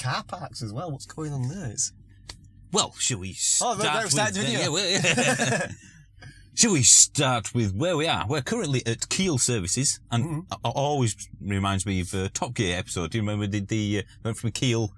car parks as well. What's going on there? Well, shall we start start the video. Shall we start with where we are? We're currently at Kiel Services, and it always reminds me of a Top Gear episode. Do you remember we did went from Kiel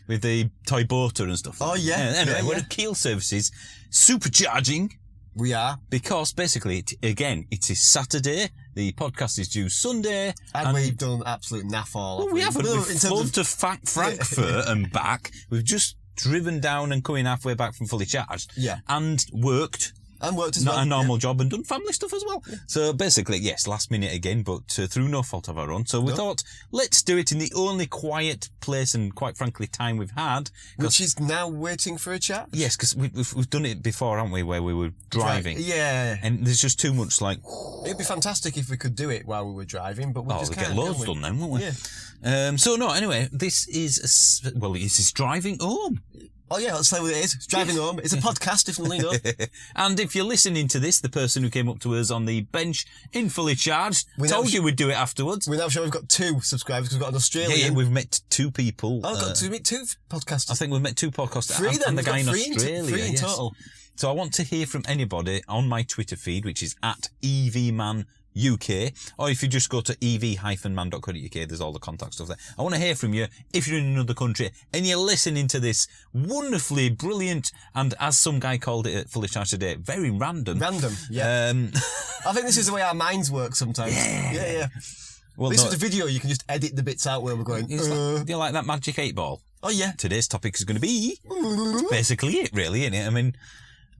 with the toy boater and stuff? Oh, yeah. Anyway, we're at Kiel Services, supercharging. We are. Because basically, it is Saturday, the podcast is due Sunday. And we've done absolute naff all. Well, we haven't. We've flown to Frankfurt and back. We've just driven down and coming halfway back from Fully Charged. Yeah. And worked. And worked as well. Not a normal job and done family stuff as well. Yeah. So basically, yes, last minute again, but through no fault of our own. So we thought, let's do it in the only quiet place and, quite frankly, time we've had. Which is now waiting for a charge? Yes, because we've done it before, haven't we, where we were driving. Yeah. And there's just too much, like... It'd be fantastic if we could do it while we were driving, but we just can't. We'll get loads done then, won't we? Yeah. So, no, anyway, this is driving home. Oh, yeah, let's say what it is. It's driving home. It's a podcast, if you know. And if you're listening to this, the person who came up to us on the bench in Fully Charged told you we'd do it afterwards. We're now sure we've got 2 subscribers because we've got an Australian. Yeah, we've met 2 people. Oh, got to meet 2 podcasters. I think we've met 2 podcasters. 3 then. And the guy in Australia. 3 in total. So I want to hear from anybody on my Twitter feed, which is @EVManUK, or if you just go to ev-man.co.uk, there's all the contact stuff there. I want to hear from you if you're in another country and you're listening to this wonderfully brilliant, and as some guy called it at Fully Charged today, very random. Random, yeah. I think this is the way our minds work sometimes. Yeah. Well, at least with the video, you can just edit the bits out where we're going, do you like that magic 8-ball? Oh, yeah. Today's topic is going to be basically it, really, isn't it? I mean,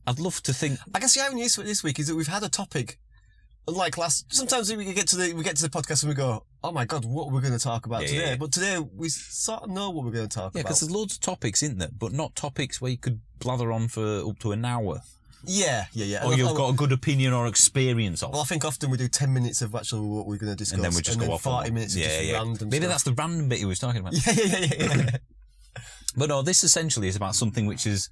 I'd love to think... I guess the irony this week is that we've had a topic, unlike sometimes we get to the podcast and we go, oh my God, what are we going to talk about today? Yeah. But today we sort of know what we're going to talk about. Yeah, because there's loads of topics, isn't there? But not topics where you could blather on for up to an hour. Yeah. Or you've got a good opinion or experience of. Well, I think often we do 10 minutes of actually what we're going to discuss. And then we just go off 40 minutes of just random Maybe stuff. That's the random bit he was talking about. Yeah. But no, this essentially is about something which is...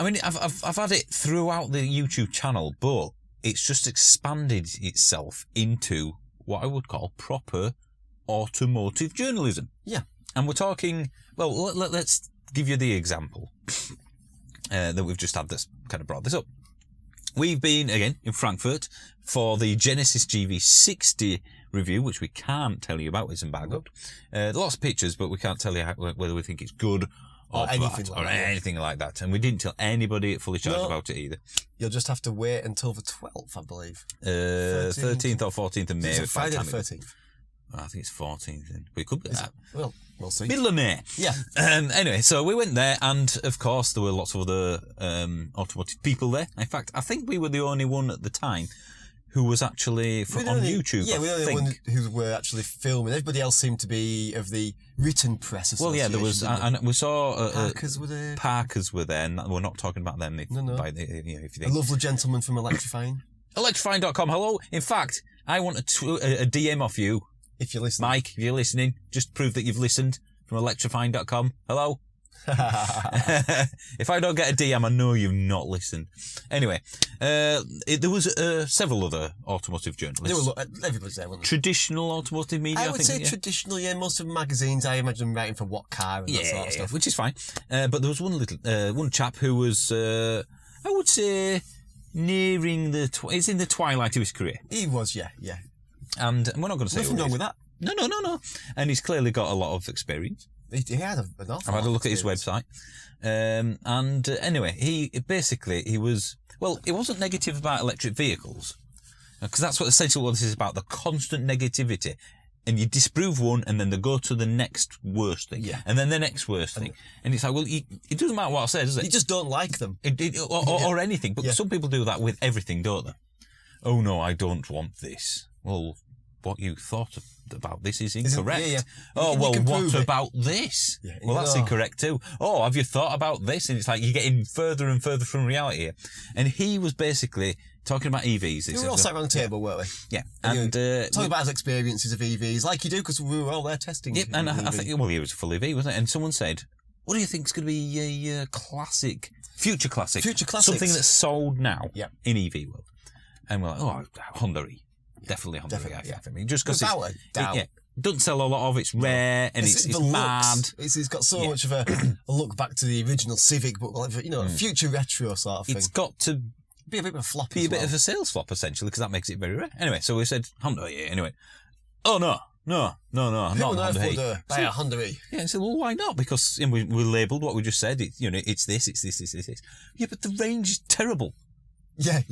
I mean, I've had it throughout the YouTube channel, but it's just expanded itself into what I would call proper automotive journalism. Yeah. And we're talking... Well, let's give you the example that we've just had that's kind of brought this up. We've been, again, in Frankfurt for the Genesis GV60 review, which we can't tell you about. It's embargoed. Lots of pictures, but we can't tell you whether we think it's good or anything like that. And we didn't tell anybody at Fully Charged about it either. You'll just have to wait until the 12th, I believe. 13th or 14th of May. Is it Friday the 13th? I think it's 14th. Then. But it could be that. Well, we'll see. Middle of May. Yeah. Anyway, so we went there, and of course there were lots of other automotive people there. In fact, I think we were the only one at the time who was actually on YouTube. Yeah, we were the only one who were actually filming. Everybody else seemed to be of the written press association. Well, yeah, there was, and we saw Parkers were there. Parkers were there, and we're not talking about them. No. If you think. A lovely gentleman from Electrifying. Electrifying.com. Hello. In fact, I want a DM off you. If you're listening. Mike, if you're listening, just prove that you've listened from electrifying.com. Hello? If I don't get a DM, I know you've not listened. Anyway, there was several other automotive journalists. Everybody's there, wasn't there? Traditional automotive media, I would say traditional, yeah. Most of the magazines, I imagine, writing for What Car and that sort of stuff. Which is fine. But there was one chap who was, I would say, nearing he's in the twilight of his career. He was, yeah. And we're not going to say nothing wrong with that. No. And he's clearly got a lot of experience. He had an awful I've had a look at his website. Anyway, he was... Well, it wasn't negative about electric vehicles, because that's essentially what this is about, the constant negativity. And you disprove one, and then they go to the next worst thing. Yeah. And then the next worst thing. And it's like, well, it doesn't matter what I say, does it? You just don't like them. Or anything. But some people do that with everything, don't they? Oh, no, I don't want this. Well, what you thought about this is incorrect. Oh, well, what about this? Yeah, well, that's incorrect too. Oh, have you thought about this? And it's like you're getting further and further from reality here. And he was basically talking about EVs. We were all sat around the table, weren't we? Yeah. And talking about his experiences of EVs, like you do, because we were all there testing. Yep, and I think, well, he was a full EV, wasn't it? And someone said, what do you think is going to be a classic, future classic? Future classics. Something that's sold now in EV world. And we're like, Honda E. Definitely Honda E, I think. Yeah. For me. Just because doesn't sell a lot of. It's rare and it's the mad. looks. It's got so much of a look back to the original Civic, but like, you know, a future retro sort of thing. It's got to be a bit of a flop. be a bit of a sales flop essentially because that makes it very rare. Anyway, so we said Honda E. Anyway, oh no, Who not on Honda earth E. would buy a Honda E? Yeah, and so well, why not? Because we labelled what we just said. It's this. Yeah, but the range is terrible. Yeah.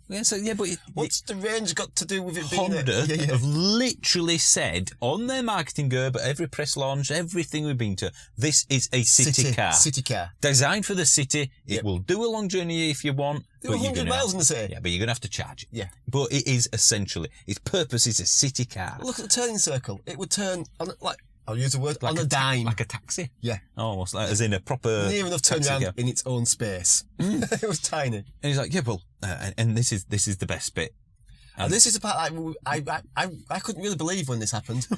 Yeah, so yeah, but What's the range got to do with it being Honda Yeah. have literally said on their marketing gerb at every press launch, everything we've been to, this is a city car. City car. Designed for the city. It will do a long journey if you want. Do 100 miles in the city. Yeah, but you're going to have to charge it. Yeah. But it is essentially, its purpose is a city car. Look at the turning circle. It would turn on, like, I'll use the word, on a dime. Like a taxi. Yeah. Almost, like, as in a proper Near enough turn taxi around cab. in its own space. It was tiny. And he's like, yeah, well, and this is the best bit. And this is the part I couldn't really believe when this happened.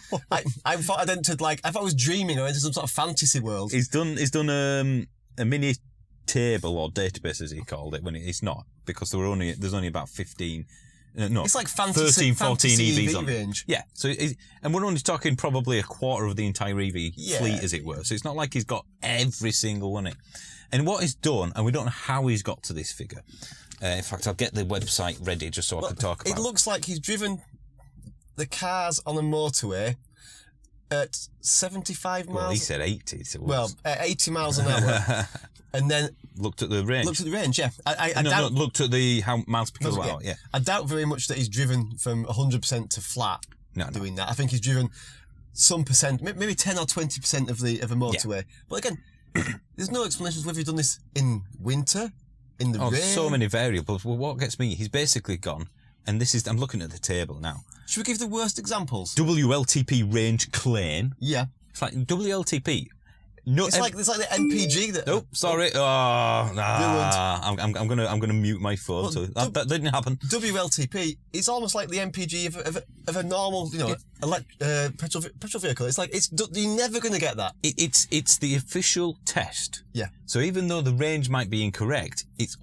I thought I'd entered, like, I thought I was dreaming or entered some sort of fantasy world. He's done a mini table or database as he called it when it's not because there's only about 15. No, It's like fantasy, 13, 14 fantasy EVs EV on it. range. Yeah, so and we're only talking probably a quarter of the entire EV Yeah. fleet, as it were. So it's not like he's got every single one in it. And what he's done, and we don't know how he's got to this figure. In fact, I'll get the website ready just so I can talk about it. It looks like he's driven the cars on a motorway at 75 miles. Well, he said 80. So Well, at 80 miles an hour, and then looked at the range. looked at the range. Yeah, I no, doubt. looked at the how miles per kilowatt hour. Yeah. I doubt very much that he's driven from 100% to flat. No. Doing that, I think he's driven some percent, maybe 10 or 20% of a motorway. But again, there's no explanation whether he's done this in winter, in the rain. So many variables. Well, what gets me, he's basically gone, and this is, I'm looking at the table now. Should we give the worst examples? WLTP range claim. Yeah. It's like WLTP. No, It's like the MPG that. Nope, sorry. Oh, nah. I'm gonna mute my phone. Well, So that didn't happen. WLTP is almost like the MPG of a normal, petrol vehicle. It's like you're never going to get that. It's the official test. Yeah. So even though the range might be incorrect, it's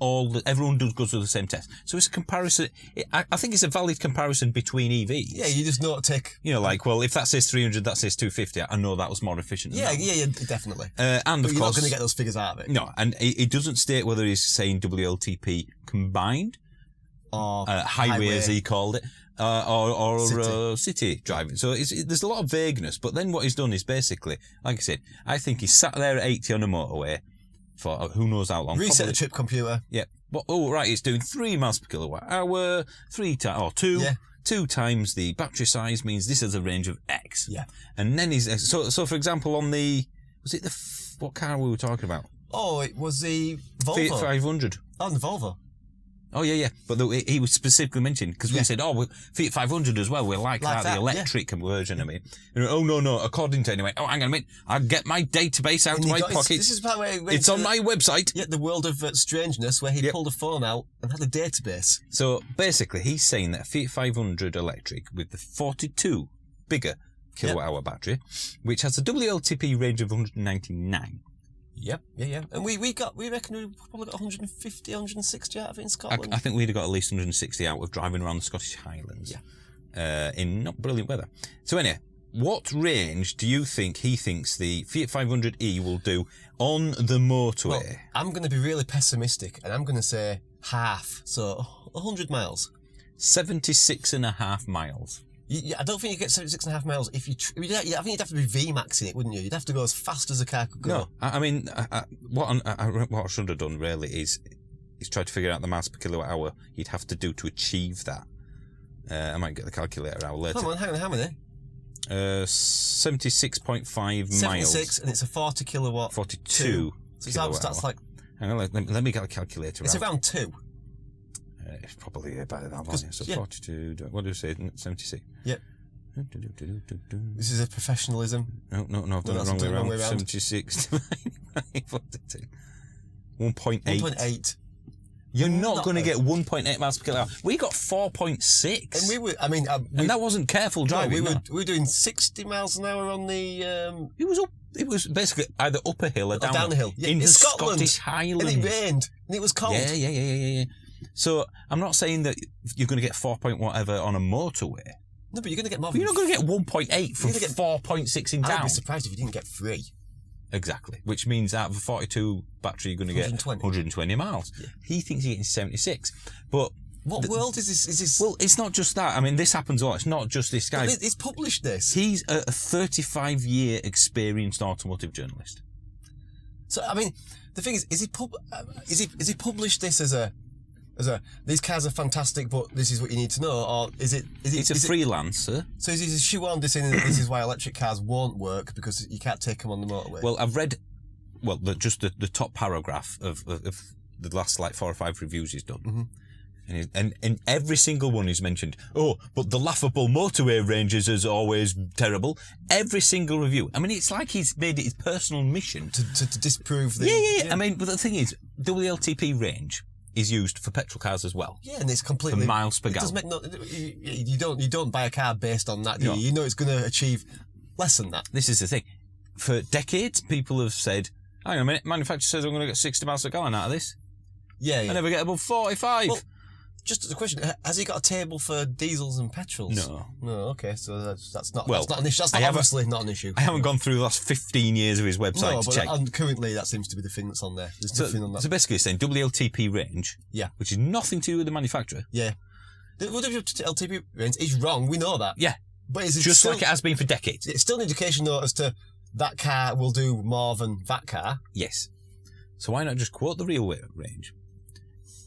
everyone goes through the same test. So it's a comparison. I think it's a valid comparison between EVs. Yeah, you just know to take. Like, well, if that says 300, that says 250. I know that was more efficient. Than that. Yeah, definitely. And but of you're course, not going to get those figures out of it. No, and it doesn't state whether he's saying WLTP combined, or highway as he called it, or city. city driving. So there's a lot of vagueness. But then what he's done is basically, like I said, I think he's sat there at 80 on a motorway for who knows how long. Reset the trip computer. Yeah. But, right, it's doing 3 miles per kilowatt hour, 2. Yeah. 2 times the battery size means this has a range of X. Yeah. And then he's so for example on the what car we were talking about? Oh, it was the Volvo. Fiat 500. Oh, the Volvo. Oh yeah. But he was specifically mentioned because we said, Fiat 500 as well. We like that, the electric version. I mean, oh no. According to anyway. Oh, hang on a minute. I'll get my database out of my pocket. This is part where it's on my website. Yeah, the world of strangeness, where he pulled a phone out and had a database. So basically, he's saying that a Fiat 500 electric with the 42 bigger kilowatt-hour battery, which has a WLTP range of 199. Yep, yeah. And we reckon we probably got 150, 160 out of it in Scotland. I think we'd have got at least 160 out of driving around the Scottish Highlands. Yeah. In not brilliant weather. So anyway, what range do you think he thinks the Fiat 500e will do on the motorway? Well, I'm going to be really pessimistic, and I'm going to say half. So 100 miles. 76.5 miles. I don't think you get 76.5 miles if you. I think you'd have to be VMAXing it, wouldn't you? You'd have to go as fast as a car could go. No, I mean, what I should have done really is try to figure out the miles per kilowatt hour you'd have to do to achieve that. I might get the calculator out later. Come on, hang on, how many? 76.5 miles. 76, and it's a 40 kilowatt. 42. So that's like. Hang on, let me get a calculator out. It's around 2. It's probably about that one. So 42. What do you say? 76. Yep. This is a professionalism. No, I've done it the wrong way around. 76 42. 1.8. 1.8. You're not going to get 1.8 miles per kilowatt. We got 4.6. And we were, I mean... and that wasn't careful driving. No, we were doing 60 miles an hour on the... It was basically either up a hill or down a hill. Yeah, in the Scotland, Scottish Highlands. And it rained. And it was cold. Yeah. So I'm not saying that you're going to get 4 point whatever on a motorway. No, but you're going to get more. But you're not going to get 1.8 from 4.6 in I'd down. be surprised if you didn't get 3. Exactly. Which means out of a 42 battery, you're going to get 120 miles. Yeah. He thinks you're getting 76. But what world is this? Is this? Well, it's not just that. I mean, this happens a lot. It's not just this guy. He's published this. He's a 35-year experienced automotive journalist. So, I mean, the thing is he published this as a these cars are fantastic, but this is what you need to know, or is it? It's a freelancer. So is he shoehorned this in? This is why electric cars won't work because you can't take them on the motorway. Well, I've read, just the top paragraph of the last 4 or 5 reviews he's done. Mm-hmm. And every single one he's mentioned, but the laughable motorway ranges is always terrible. Every single review. I mean, it's like he's made it his personal mission to disprove the... Yeah. I mean, but the thing is, WLTP range is used for petrol cars as well. Yeah, and it's completely... For miles per gallon. It does make you don't buy a car based on that, do you? No. You know it's going to achieve less than that. This is the thing. For decades, people have said, hang on a minute, manufacturer says I'm going to get 60 miles per gallon out of this. Yeah. I never get above 45. Well, just a question: has he got a table for diesels and petrols? No. Okay, so that's not Well, that's not an issue. That's obviously not an issue. I haven't gone through the last 15 years of his website to check. And currently that seems to be the thing that's on there. There's nothing on that. So basically, it's saying WLTP range, Yeah. which is nothing to do with the manufacturer. Yeah. The WLTP range is wrong. We know that. Yeah. But is it Just still, like it has been for decades. it's still an indication though as to that car will do more than that car. Yes. So why not just quote the real range?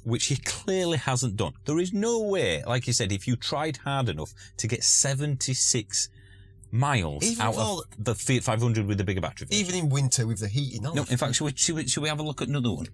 Which he clearly hasn't done. There is no way, like you said, if you tried hard enough to get 76 miles Even out of the Fiat 500 with the bigger battery. Even in winter with the heating on. No, in fact, should we have a look at another one?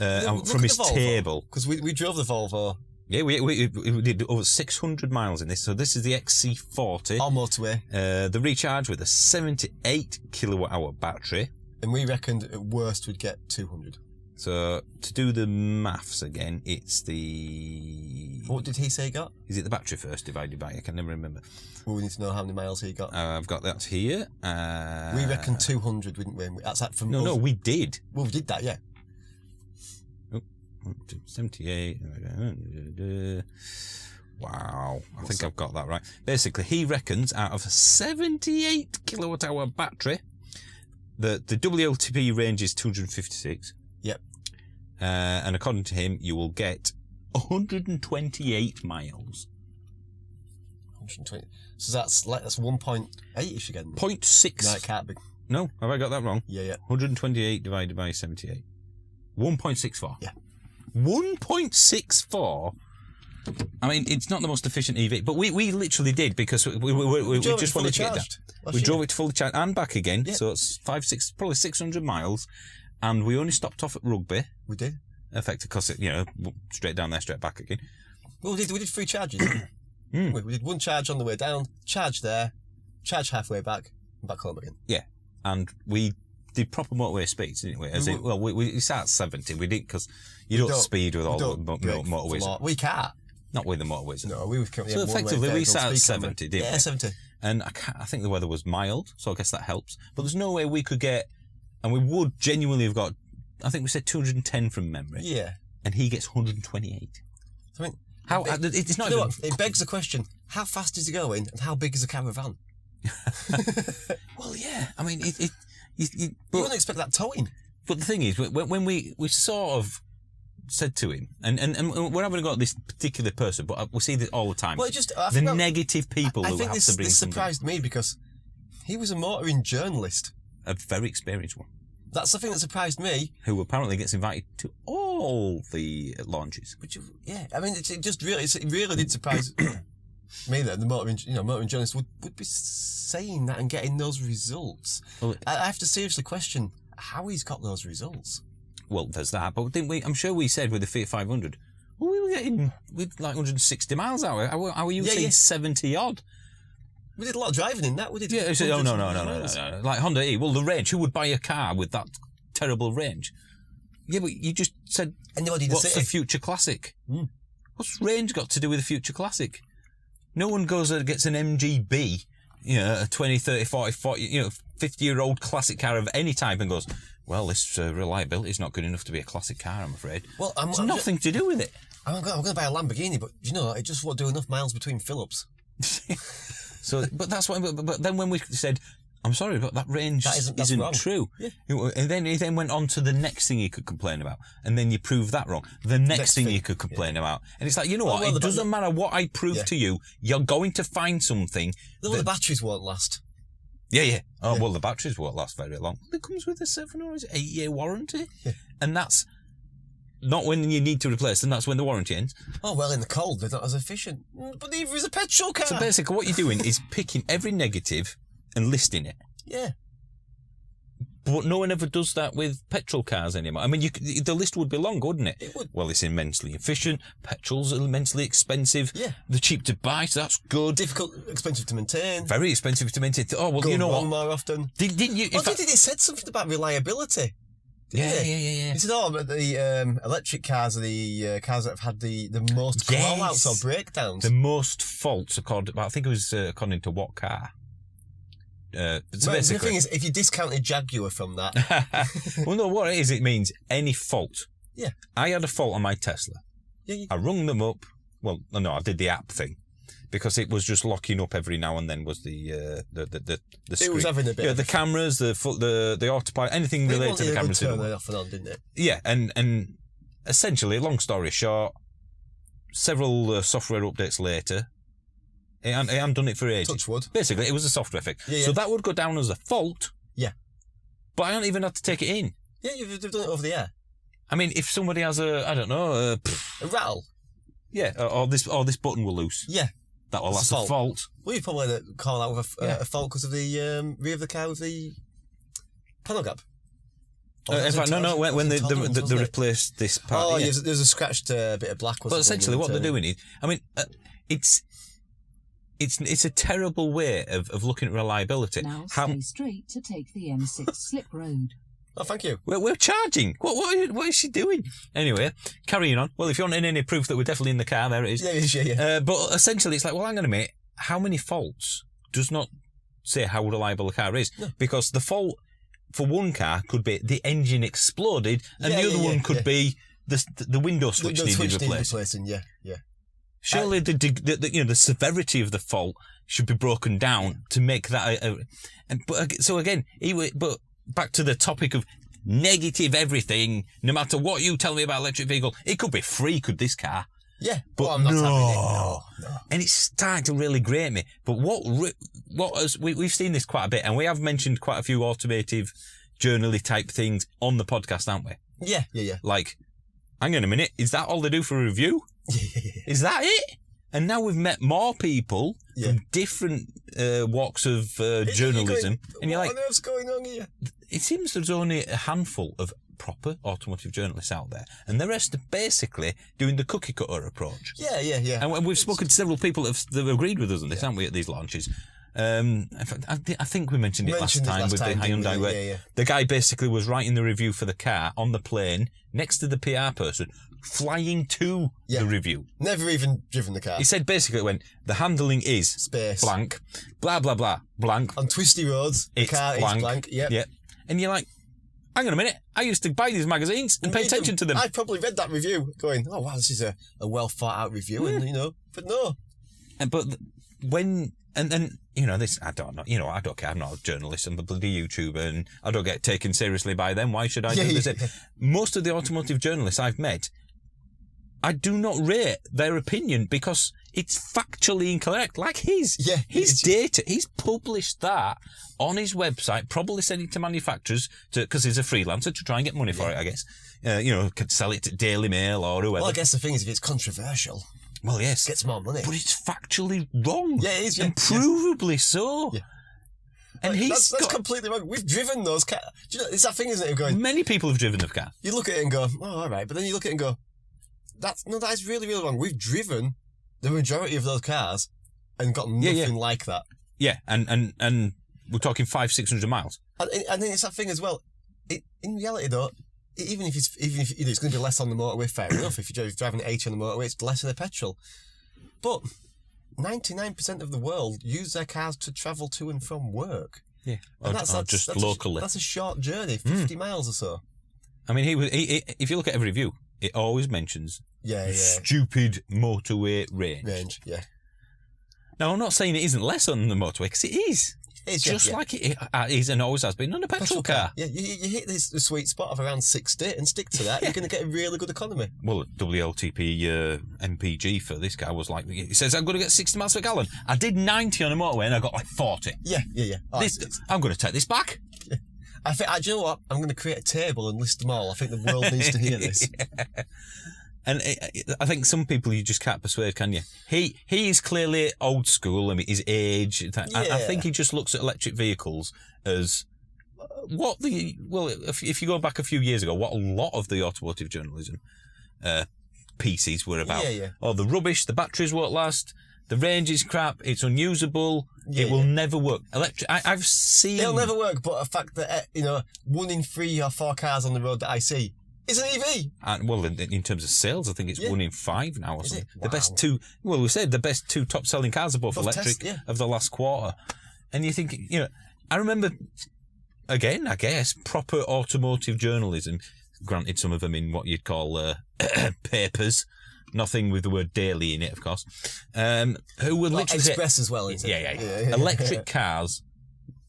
Look From at his the Volvo, table. Because we drove the Volvo. Yeah, we did over 600 miles in this. So this is the XC40. On motorway. The recharge with a 78 kilowatt hour battery. And we reckoned at worst we'd get 200. So to do the maths again, it's the... What did he say he got? Is it the battery first divided by? I can never remember. Well, we need to know how many miles he got. I've got that here. We reckoned 200, didn't we? That's that from us. No, we did. Well, we did that, yeah. 78. Wow. I think I've got that right. Basically, he reckons out of a 78 kilowatt hour battery, the WLTP range is 256. Yep. And according to him, you will get 128 miles. 120. So that's 1.8ish again. 0.6. No, it can't be. No, have I got that wrong? Yeah. 128 divided by 78. 1.64. Yeah. 1.64. I mean, it's not the most efficient EV, but we literally did because we just wanted to get that. We drove it to fully charged and back again, so it's probably 600 miles, and we only stopped off at Rugby. We did. Effectively, because straight down there, straight back again. Well, we did 3 charges. We did 1 charge on the way down, charge there, charge halfway back, and back home again. Yeah, and we did proper motorway speeds, didn't we? We start at 70. We did because you don't speed with all the motorways. We can't. Not with the motorways. No, we so effectively we sat at 70, didn't we? Yeah, 70. And I think the weather was mild, so I guess that helps. But there's no way we could get, and we would genuinely have got, I think we said 210 from memory. Yeah. And he gets 128. I mean, it's not even... It begs the question, how fast is he going and how big is a caravan? Well, yeah. I mean, you wouldn't expect that towing. But the thing is, when we sort of said to him, and we're not going to go at this particular person, but we see this all the time. Well, negative people who have to bring something. This surprised me because he was a motoring journalist. A very experienced one. That's the thing that surprised me. Who apparently gets invited to all the launches. Yeah, I mean, it really did surprise me that the motoring journalist would be saying that and getting those results. Well, I have to seriously question how he's got those results. Well, there's that, but didn't we? I'm sure we said with the Fiat 500, well, we were getting with like 160 miles an hour. How are you saying 70 odd? We did a lot of driving in that. We did. Yeah. No. Like Honda E. Well, the range. Who would buy a car with that terrible range? Yeah, but you just said. What's the future classic? What's range got to do with the future classic? No one goes and gets an MGB, a 20, 30, 40, 50-year-old classic car of any type and goes, well, this reliability is not good enough to be a classic car, I'm afraid. Well, it's nothing to do with it. I'm going to buy a Lamborghini, but it just won't do enough miles between fill-ups. So, but that's what. But then when we said, "I'm sorry, but that range isn't true," and then he then went on to the next thing he could complain about, and then you prove that wrong. The next thing he could complain about, and it's like, you know what? It doesn't matter what I prove to you. You're going to find something. The batteries won't last. Yeah. Oh well, the batteries won't last very long. It comes with a 7 or 8-year warranty, and that's. Not when you need to replace them, that's when the warranty ends. Oh, well, in the cold, they're not as efficient. But neither is a petrol car. So basically what you're doing is picking every negative and listing it. Yeah. But no one ever does that with petrol cars anymore. I mean, the list would be long, wouldn't it? It would. Well, it's immensely efficient. Petrol's immensely expensive. Yeah. They're cheap to buy, so that's good. Difficult, expensive to maintain. Very expensive to maintain. Oh, well, you know what? more often. Didn't you... It said something about reliability. Yeah. He said, but the electric cars are the cars that have had the most call-outs or breakdowns. The most faults, I think it was according to what car? So basically, the thing is, if you discounted Jaguar from that... Well, no, what it is, it means any fault. Yeah. I had a fault on my Tesla. Yeah. I rung them up. Well, no, I did the app thing. Because it was just locking up every now and then was the screen. It was having a bit. The cameras, the autopilot, anything related to the cameras. Turn it off and on, didn't it? Yeah, and essentially, long story short, several software updates later, it hadn't done it for ages. Touch wood. Basically, it was a software fix. Yeah. So that would go down as a fault. Yeah. But I don't even have to take it in. Yeah, you've done it over the air. I mean, if somebody has a rattle. Yeah, or this button will loose. Yeah. That's a fault. Well, you probably had to call out with a fault because of the rear of the car with the panel gap. In fact, no. When they replaced this part. Oh, there's a scratched bit of black. But essentially, what they're doing is, I mean, it's a terrible way of looking at reliability. Now stay straight to take the M6 slip road. Oh, thank you. We're charging. What is she doing? Anyway, carrying on. Well, if you want any proof that we're definitely in the car, there it is. Yeah, it is, yeah. But essentially, it's like, well, hang on a minute. How many faults does not say how reliable a car is? No. Because the fault for one car could be the engine exploded, and the other one could be the window switch needed replacing. Yeah. Surely the severity of the fault should be broken down to make that. So again, but. Back to the topic of negative everything, no matter what you tell me about electric vehicle, it could be free, could this car? Yeah, but I'm not having it. No. And it's starting to really grate me. But we've seen this quite a bit, and we have mentioned quite a few automotive journal-y type things on the podcast, haven't we? Yeah. Like, hang on a minute, is that all they do for a review? Is that it? And now we've met more people from different walks of journalism. And you're like, what on earth's going on here? It seems there's only a handful of proper automotive journalists out there. And the rest are basically doing the cookie cutter approach. Yeah. And we've spoken to several people that have agreed with us on this, haven't we, at these launches? In fact, I think we mentioned it last time with the Hyundai, where the guy basically was writing the review for the car on the plane next to the PR person, flying to the review. Never even driven the car. He said basically the handling is space blank, blah blah blah blank. On twisty roads, the car is blank. Yep. And you're like, hang on a minute, I used to buy these magazines and pay attention to them. I probably read that review, going, oh wow, this is a well thought out review, and but no. But when and this, I don't know, I don't care. I'm not a journalist. I'm a bloody YouTuber, and I don't get taken seriously by them. Why should I do this? Most of the automotive journalists I've met, I do not rate their opinion because it's factually incorrect, like his. Yeah. His data, he's published that on his website, probably sending it to manufacturers because he's a freelancer to try and get money for it, I guess. Could sell it to Daily Mail or whoever. Well, I guess the thing is, if it's controversial, well, yes, gets more money. But it's factually wrong. Yeah, it is. And provably so. Yeah. And that's completely wrong. We've driven those cars. Do you know, it's that thing, isn't it? Going, many people have driven the car. You look at it and go, oh, all right. But then you look at it and go, that is really, really wrong. We've driven the majority of those cars and got nothing like that. Yeah, and we're talking 500-600 miles. And then it's that thing as well. In reality, though, even if it's going to be less on the motorway, fair enough. If you're driving at 80 on the motorway, it's less of the petrol. But 99% of the world use their cars to travel to and from work. Yeah, and that's just locally. That's a short journey, 50 miles or so. I mean, if you look at every review, it always mentions stupid motorway range. Yeah. Now, I'm not saying it isn't less on the motorway, because it is. It's Just like it is and always has been on a petrol car. Yeah, you hit the sweet spot of around 60 and stick to that, you're going to get a really good economy. Well, WLTP MPG for this car was like, it says I'm going to get 60 miles per gallon. I did 90 on a motorway and I got like 40. Yeah. Oh, I'm going to take this back. I think, do you know what? I'm going to create a table and list them all. I think the world needs to hear this. And I think some people you just can't persuade, can you? He is clearly old school. I mean, his age. I think he just looks at electric vehicles as if you go back a few years ago, what a lot of the automotive journalism pieces were about. Yeah. Oh, the rubbish, the batteries won't last, the range is crap, it's unusable, it will never work. I've seen... It'll never work, but the fact that, 1 in 3 or 4 cars on the road that I see is an EV. And, well, in terms of sales, I think it's 1 in 5 now or something. Wow. The best 2, we said the best 2 top-selling cars are both electric of the last quarter. And you think, I remember, again, I guess, proper automotive journalism, granted some of them in what you'd call papers, nothing with the word daily in it, of course, who would literally Express as well, isn't it? Yeah. Electric cars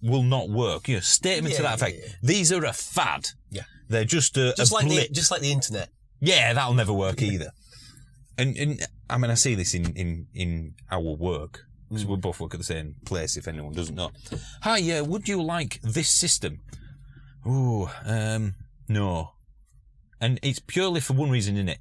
will not work. Statement to that effect. Yeah. These are a fad. Yeah. They're just a blip. Just like the internet. Yeah, that'll never work either. And I mean, I see this in our work. So we both work at the same place, if anyone doesn't know. Hi, would you like this system? No. And it's purely for one reason, innit?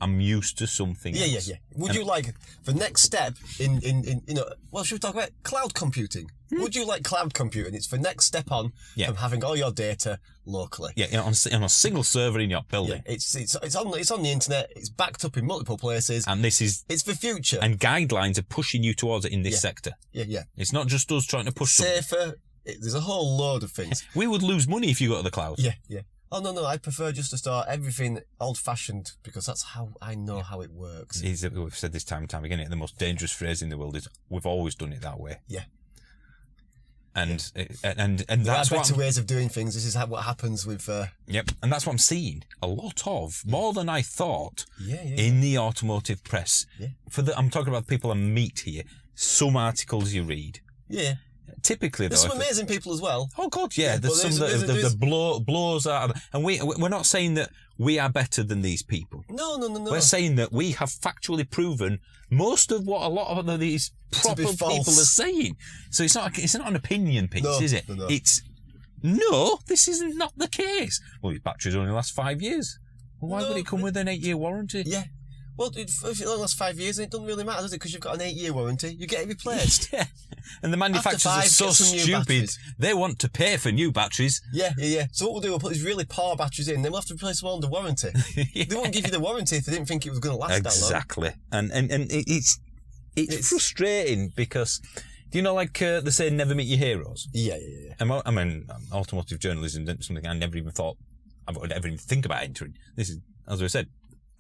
I'm used to something else. Yeah. Would you like the next step in should we talk about cloud computing? Would you like cloud computing? It's the next step on from having all your data locally. Yeah, on a single server in your building. Yeah, it's on the internet. It's backed up in multiple places. And it's the future. And guidelines are pushing you towards it in this sector. Yeah. It's not just us trying to push safer. There's a whole load of things. We would lose money if you go to the cloud. Yeah. Oh, no, I prefer just to start everything old-fashioned because that's how I know how it works. We've said this time and time again, the most dangerous phrase in the world is, we've always done it that way. Yeah. And there that's are better ways of doing things. This is what happens with... Yep, and that's what I'm seeing a lot of, more than I thought, in the automotive press. Yeah. I'm talking about people I meet here, some articles you read. Yeah. Typically, there's some amazing people as well. Oh God, yeah. There's some that blows out of, and we're not saying that we are better than these people. No. We're saying that we have factually proven most of what a lot of these proper people are saying. So it's not an opinion piece, is it? No. It's this is not the case. Well, your batteries only last 5 years. Well, why would it come with an 8-year warranty? Yeah. Well, if it only lasts 5 years, then it doesn't really matter, does it? Because you've got an 8-year warranty. You get it replaced. Yeah. And the manufacturers are so stupid. They want to pay for new batteries. Yeah. So what we'll do, we'll put these really poor batteries in, then we'll have to replace them all under warranty. They won't give you the warranty if they didn't think it was going to last that long. Exactly. And it's frustrating because, do you know, like they say, never meet your heroes? Yeah. I mean, automotive journalism isn't something I never even thought I would ever even think about entering. This is, as I said,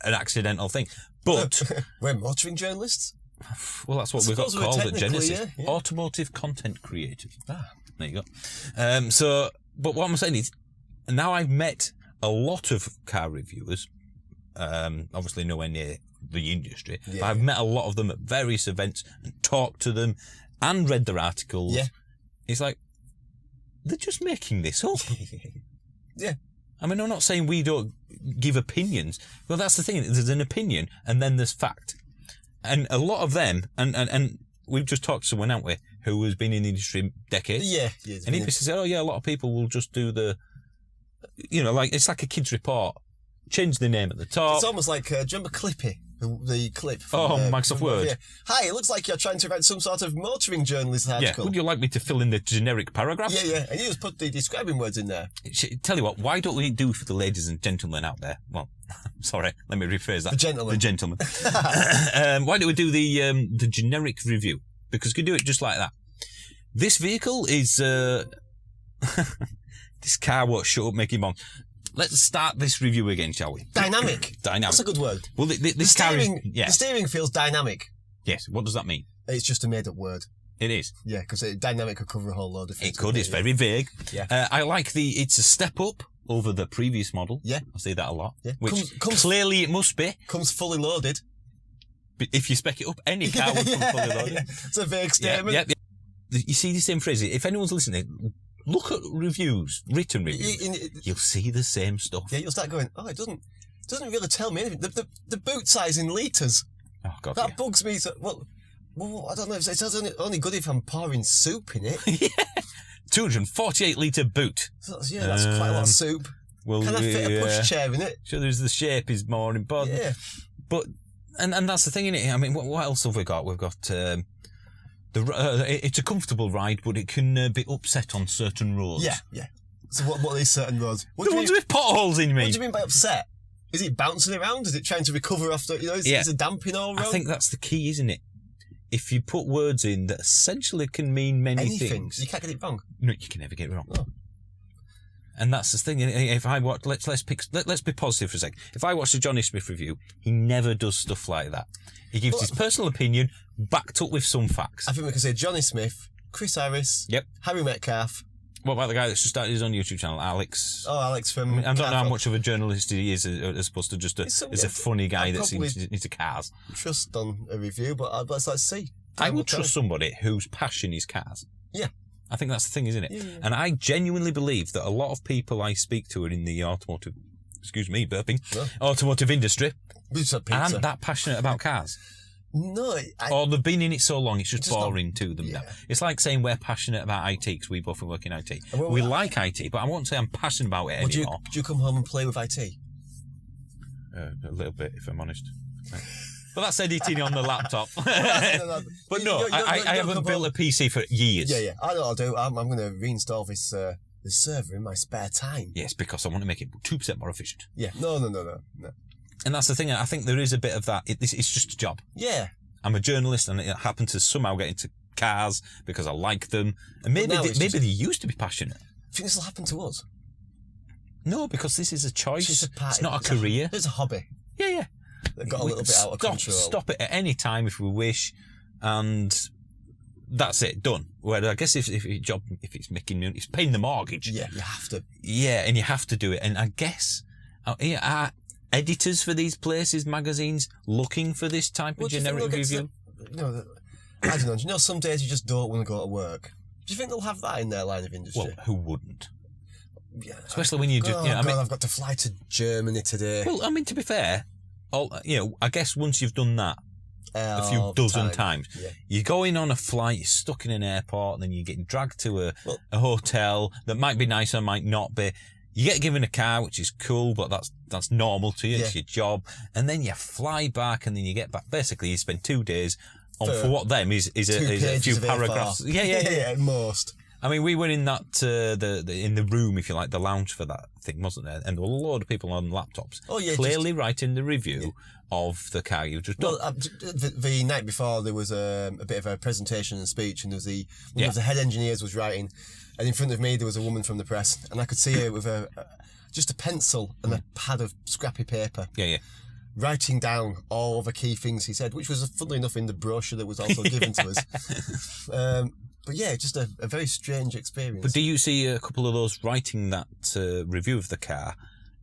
an accidental thing. But we're motoring journalists. Well, that's what we've got called at Genesis. Yeah. Automotive content creators. There you go. But what I'm saying is, now I've met a lot of car reviewers, obviously nowhere near the industry, but I've met a lot of them at various events and talked to them and read their articles. Yeah. It's like, they're just making this up. Yeah. I mean, I'm not saying we don't give opinions. Well, that's the thing. There's an opinion and then there's fact. And a lot of them, and we've just talked to someone, haven't we, who has been in the industry decades. Yeah. And he just said, a lot of people will just do it's like a kid's report. Change the name at the top. It's almost like, do you remember Clippy? The clip from Microsoft Word. Yeah. Hi, it looks like you're trying to write some sort of motoring journalist article. Yeah, would you like me to fill in the generic paragraphs? Yeah, and you just put the describing words in there. Tell you what, why don't we do for the ladies and gentlemen out there? Well, sorry, let me rephrase that. The gentlemen. Why don't we do the generic review? Because we can do it just like that. This vehicle is... this car won't shut up, Mickey Bond. Let's start this review again, shall we? Dynamic. That's a good word. Well, the steering feels dynamic. Yes. What does that mean? It's just a made-up word. It is. Yeah, because dynamic could cover a whole load of things. It could. It's very vague. Yeah. I like it's a step up over the previous model. Yeah. I say that a lot. Yeah. Which clearly it must be. Comes fully loaded. If you spec it up, any car would come fully loaded. It's a vague statement. Yeah. You see the same phrase. If anyone's listening, look at reviews, written reviews. You'll see the same stuff. Yeah, you'll start going, oh, it doesn't really tell me anything. The boot size in litres. Oh, God, That bugs me. So, well, I don't know. It's only good if I'm pouring soup in it. Yeah. 248 litre boot. So that's quite a lot of soup. Well, Can I fit a pushchair in it? Sure, the shape is more important. Yeah. But, and that's the thing, innit? I mean, what else have we got? We've got, it's a comfortable ride, but it can be upset on certain roads. Yeah. So what are these certain roads? The ones with potholes in, What do you mean by upset? Is it bouncing around? Is it trying to recover after, is it damping all around? I think that's the key, isn't it? If you put words in that essentially can mean many things. You can't get it wrong. No, you can never get it wrong. Oh. And that's the thing. If I watch, let's be positive for a second. If I watch the Johnny Smith review, he never does stuff like that. He gives his personal opinion backed up with some facts. I think we can say Johnny Smith, Chris Harris, Yep. Harry Metcalf. What about the guy that's just started his own YouTube channel, Alex? Oh, Alex from. I don't know how much of a journalist he is, as opposed to just a funny guy that seems into cars. Trust on a review, but let's see. I would trust somebody whose passion is cars. Yeah. I think that's the thing, isn't it? Yeah. And I genuinely believe that a lot of people I speak to are in the automotive, automotive industry, aren't that passionate about cars. No. Or they've been in it so long, it's just boring to them yeah. now. It's like saying we're passionate about IT, because we both work in IT. We like IT, but I won't say I'm passionate about it anymore. Do you come home and play with IT? A little bit, if I'm honest. But that's editing on the laptop. No. But no, I haven't built a PC for years. Yeah. I know what I'll do. I'm going to reinstall this server in my spare time. Yes, because I want to make it 2% more efficient. Yeah. No. And that's the thing. I think there is a bit of that. It's just a job. Yeah. I'm a journalist, and it happened to somehow get into cars because I like them. And maybe they used to be passionate. I think this will happen to us. No, because this is a choice. It's not a career. career. It's a hobby. Yeah. That got a little bit out of control. Stop it at any time if we wish, and that's it, done. Where I guess if it's making, it's paying the mortgage. Yeah, you have to. Yeah, and you have to do it. And I guess are editors for these places, magazines, looking for this type of generic review? I don't know. Do you know some days you just don't want to go to work? Do you think they'll have that in their line of industry? Well, who wouldn't? Yeah. Especially when you just. I've got to fly to Germany today. Well, I mean, to be fair. I guess once you've done that a few dozen times, you're going on a flight, you're stuck in an airport, and then you're getting dragged to a hotel that might be nice or might not be. You get given a car, which is cool, but that's normal to you. It's your job. And then you fly back, and then you get back. Basically, you spend 2 days on for what them is a few paragraphs. Yeah, at most. I mean, we were in that in the room, if you like, the lounge for that thing, wasn't there? And there were a load of people on laptops, clearly writing the review of the car you've just done. Well, the night before there was a bit of a presentation and speech, and there was one of the head engineers was writing, and in front of me there was a woman from the press, and I could see her with just a pencil and a pad of scrappy paper. Yeah. Writing down all the key things he said, which was, funnily enough, in the brochure that was also given to us. But yeah, just a very strange experience. But do you see a couple of those writing that review of the car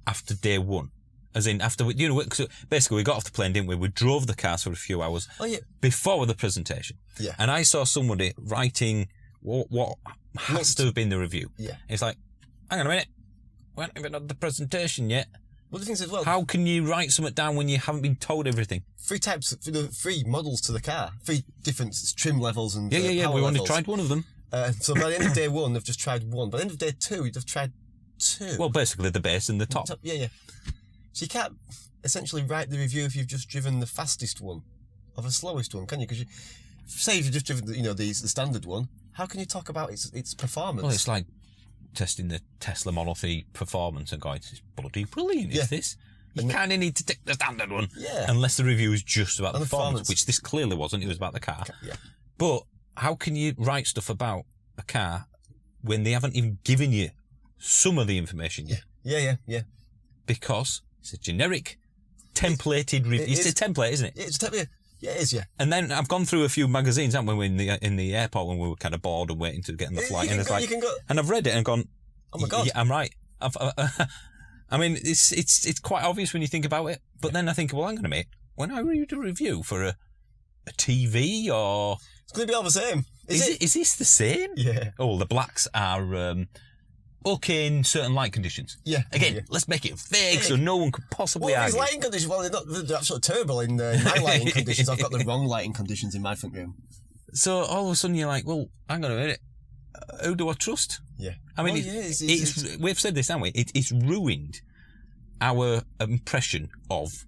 after day one? As in, after, basically we got off the plane, didn't we? We drove the cars for a few hours before the presentation. Yeah. And I saw somebody writing what has to have been the review. Yeah. It's like, hang on a minute, we haven't even had the presentation yet. Well, the thing is, well, how can you write something down when you haven't been told everything? 3 models to the car, 3 different trim levels and power we only tried one of them. So by the end of day 1, they've just tried 1. By the end of day 2, they've tried 2. Well, basically the base and the top. Yeah. So you can't essentially write the review if you've just driven the fastest one or the slowest one, can you? Because say if you've just driven the standard one, how can you talk about its performance? Well, it's like testing the Tesla Model 3 performance and going, it's bloody brilliant, is this? You kind of need to take the standard one. Yeah. Unless the review is just about the performance, which this clearly wasn't. It was about the car. Yeah. But how can you write stuff about a car when they haven't even given you some of the information yet? Yeah. Because it's a generic, templated review. It's a template, isn't it? It's a template. Yeah, it is, yeah. And then I've gone through a few magazines, haven't we, in the airport when we were kind of bored and waiting to get on the flight. And I've read it and gone, oh my God. Yeah, I'm right. I mean, it's quite obvious when you think about it. But then I think, well, hang on a minute. when I read a review for a TV or... It's going to be all the same. Is this the same? Yeah. Oh, the blacks are okay in certain light conditions. Yeah. Again, Yeah. let's make it vague so no one could possibly Well, these argue. lighting conditions, well, they're absolutely terrible in my lighting conditions. I've got the wrong lighting conditions in my front room. So all of a sudden you're like, well, hang on a minute. Who do I trust? Yeah. I mean, Well, we've said this, haven't we? It's ruined our impression of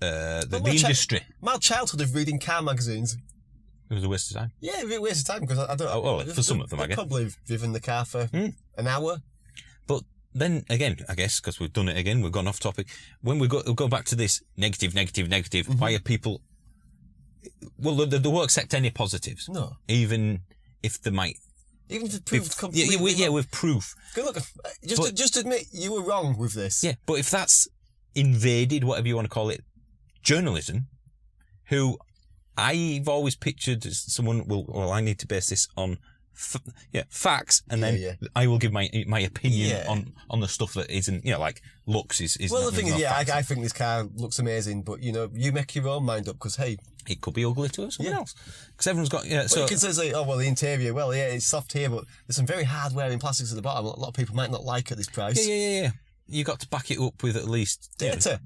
the industry. My childhood of reading car magazines. It was a waste of time. Yeah, a waste of time because I don't. For some of them, I guess. Probably driven the car for an hour. But then again, I guess because we've done it again, we've gone off topic. When we go back to this negative. Why are people? Well, they won't accept any positives. No. Even if they might. Even if it's proved completely Yeah, with proof. Good look. Just admit you were wrong with this. Yeah, but if that's invaded, whatever you want to call it, journalism, who I've always pictured as someone, well, I need to base this on facts, and then I will give my opinion on the stuff that isn't, like looks is. Well, not, the thing is, facts. I think this car looks amazing, but you make your own mind up because hey, it could be ugly to someone else because everyone's got So you can say, oh well, the interior, well, yeah, it's soft here, but there's some very hard wearing plastics at the bottom. A lot of people might not like at this price. Yeah. You got to back it up with at least data,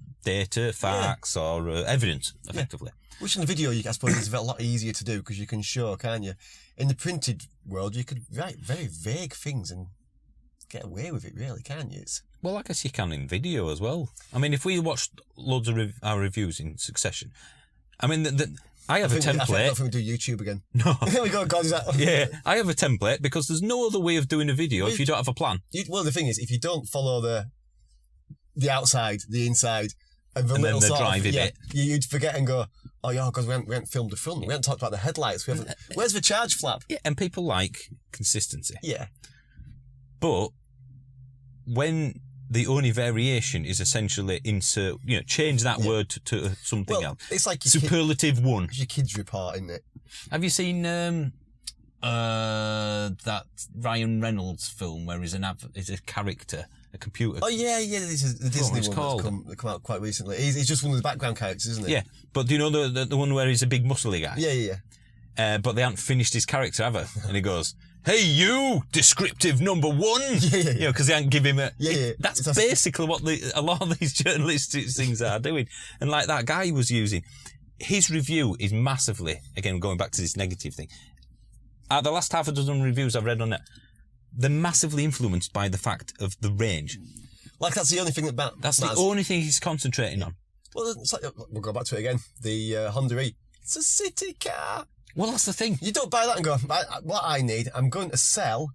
facts, or evidence, effectively. Which in the video, I suppose, is a lot easier to do because you can show, can't you? In the printed world, you could write very vague things and get away with it, really, can't you? Well, I guess you can in video as well. I mean, if we watched loads of our reviews in succession, I mean, I have a template. I don't think we do YouTube again. No. we go, God, is that... Yeah, I have a template because there's no other way of doing a video if you don't have a plan. Well, the thing is, if you don't follow the outside, the inside, and the little then the sort drivey bit, you'd forget and go, oh yeah, because we haven't filmed the front, we haven't talked about the headlights, where's the charge flap? Yeah, and people like consistency. Yeah. But when the only variation is essentially change that word to something else. It's like superlative one. It's your kids' report, isn't it? Have you seen that Ryan Reynolds film where he's a character, a computer? Oh yeah, this is the Disney one that's come out quite recently. He's just one of the background characters, isn't he? Yeah, but do you know the one where he's a big muscly guy? Yeah. But they haven't finished his character ever, and he goes, "Hey, you, descriptive number one." Yeah. Because they haven't given him a. That's basically what a lot of these journalistic things are doing, and like that guy was using. His review is massively, again, going back to this negative thing. The last half a dozen reviews I've read on it, they're massively influenced by the fact of the range. Like that's the only thing that That's the only thing he's concentrating on. Well, it's like, we'll go back to it again. The Honda E. It's a city car. Well, that's the thing. You don't buy that and go, what I need, I'm going to sell